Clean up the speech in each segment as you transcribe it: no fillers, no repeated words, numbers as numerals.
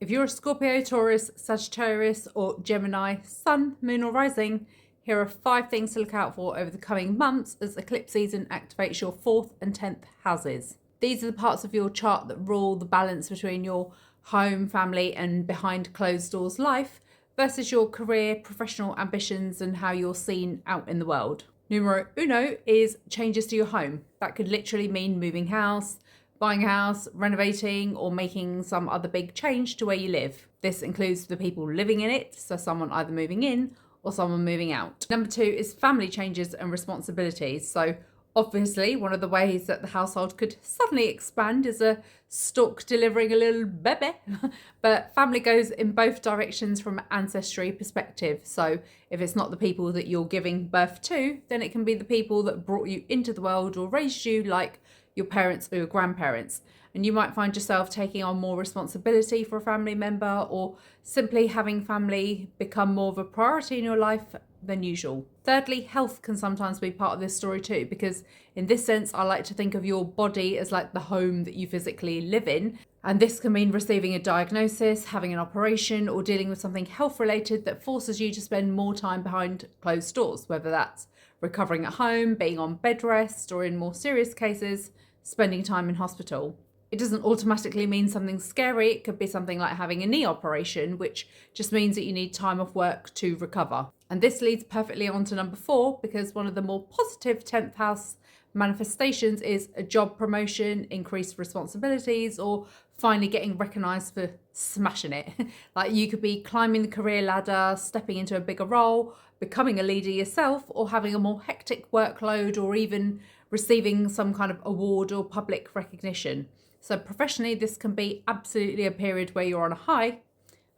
If you're a Scorpio, Taurus, Sagittarius, or Gemini, Sun, Moon, or Rising, here are 5 things to look out for over the coming months as eclipse season activates your 4th and 10th houses. These are the parts of your chart that rule the balance between your home, family, and behind closed doors life versus your career, professional ambitions, and how you're seen out in the world. Numero uno is changes to your home. That could literally mean moving house, buying a house, renovating, or making some other big change to where you live. This includes the people living in it, so someone either moving in or someone moving out. Number 2 is family changes and responsibilities. So obviously, one of the ways that the household could suddenly expand is a stork delivering a little baby. But family goes in both directions from an ancestry perspective. So if it's not the people that you're giving birth to, then it can be the people that brought you into the world or raised you, like your parents or your grandparents. And you might find yourself taking on more responsibility for a family member, or simply having family become more of a priority in your life than usual. Thirdly, health can sometimes be part of this story too, because in this sense, I like to think of your body as like the home that you physically live in. And this can mean receiving a diagnosis, having an operation, or dealing with something health related that forces you to spend more time behind closed doors, whether that's recovering at home, being on bed rest, or in more serious cases, spending time in hospital. It doesn't automatically mean something scary. It could be something like having a knee operation, which just means that you need time off work to recover. And this leads perfectly on to number 4, because one of the more positive 10th house manifestations is a job promotion, increased responsibilities, or finally getting recognized for smashing it. Like you could be climbing the career ladder, stepping into a bigger role, becoming a leader yourself, or having a more hectic workload, or even receiving some kind of award or public recognition. So professionally, this can be absolutely a period where you're on a high.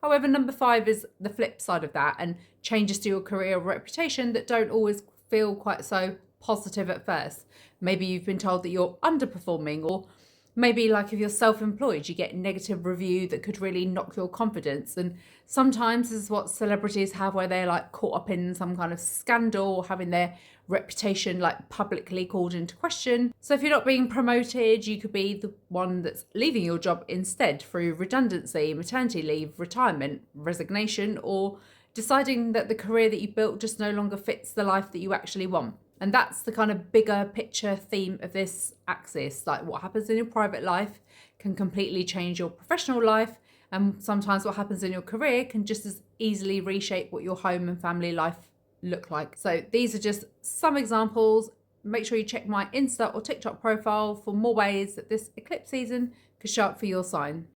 However, number 5 is the flip side of that, and changes to your career or reputation that don't always feel quite so positive at first. Maybe you've been told that you're underperforming, or maybe like if you're self-employed, you get negative review that could really knock your confidence. And sometimes this is what celebrities have, where they're like caught up in some kind of scandal or having their reputation like publicly called into question. So if you're not being promoted, you could be the one that's leaving your job instead through redundancy, maternity leave, retirement, resignation, or deciding that the career that you built just no longer fits the life that you actually want. And that's the kind of bigger picture theme of this axis. Like what happens in your private life can completely change your professional life. And sometimes what happens in your career can just as easily reshape what your home and family life look like. So these are just some examples. Make sure you check my Insta or TikTok profile for more ways that this eclipse season could show up for your sign.